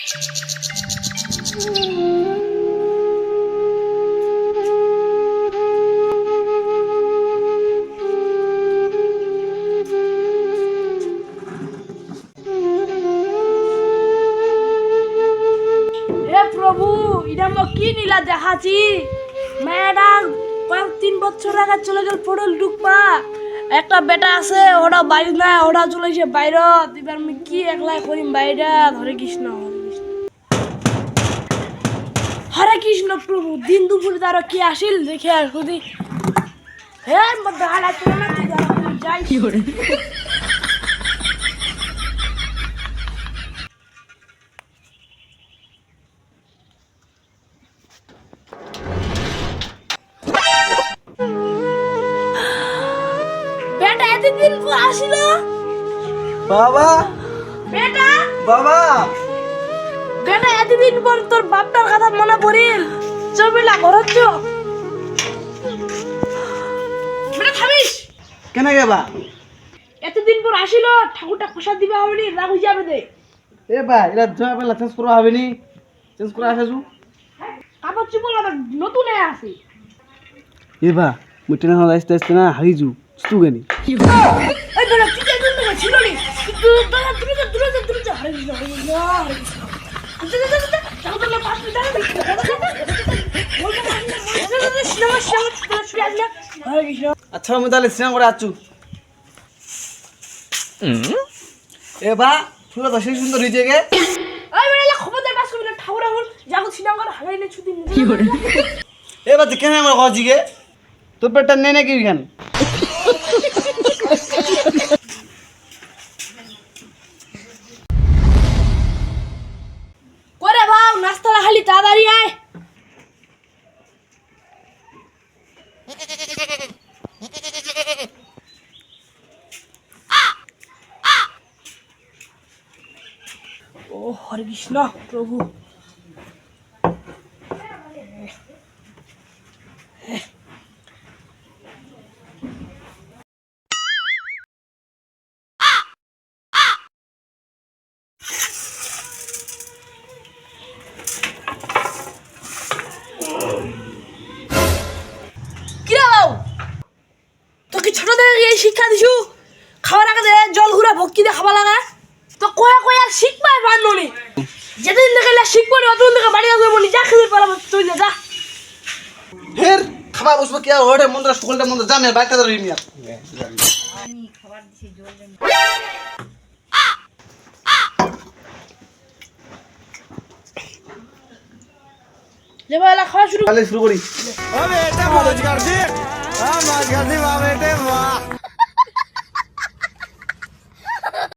প্রভু এটা মো কি নীলা দেখাচ্ছি মেয়েটা কয়েক 3 বছর আগে চলে গেল পড়ল ডুকপা একটা বেটা আছে ওটা বাড়ি না ওটা চলেছে বাইরে এবার আমি কি একলা করিম বাইরে হরে কৃষ্ণ হরে কৃষ্ণ প্রভু দিন দুপুরে তার কি আসিল দেখে আর খুদি হ্যাঁ মধ্যে হালা চলে না যাই কি করে বেটা এতদিন পর আসিল বাবা বেটা বাবা বেটা এতদিন পর তোর বাপটার কথা মনে পড়িল চবিলা ঘরত যো বেটা থামিস কেন গেবা এতদিন পর আসিল ঠাকুরটা প্রসাদ দিবে হবে নি রাগ হয়ে যাবে দে এ ভাই এটা জয় পেলা চেঞ্জ করা হবে নি চেঞ্জ করা আসেছু কাপড় চুপড় আবার নতুন আছে এ বা মুই ট্রেনে আসতে আসতে না হারিজু স্টুগেনি এই বেটা তুই তো দূরে ছিল নি তুই দূরে যা হরে কৃষ্ণ ঠাকুরটা না পাশ দিতে হরে কৃষ্ণ আচ্ছা আমি তাহলে স্নান করে আছু এ বা ফুলা তো সেই সুন্দর হয়েছে গে এই বেটা খবরদার পাস করবি না ঠাকুর এখন জাগত সিনাঙ্গর হারাই না ছুটি কি করে এ বা কেন আমার কাছে গে তোর পেটটা নেই নাকি এখান করে ভাও নাস্তা খালি তাড়াতাড়ি আয় ও হরে কৃষ্ণ প্রভু তোকে ছোট থেকে এই শিক্ষা দিছু খাওয়ার আগে জল ঘুরা ভক্তি দিয়ে খাওয়া লাগা তো কয়া কয়া আর শিখবাই পারলো নি যেদিন দেখে শিখবো নি অতদিন দেখে বাড়ি আসবো নি যা খেতে পারবো তুই যা ফের খাবার বসবো কি আর ওটা মন্দির সকলটা মন্দির জানি বাইকটা ধরে নিয়ে লে বালা খাওয়া শুরু তাহলে শুরু করি ও বেটা মাছ কাটছি মাছ কাটছি বা বেটে বাহ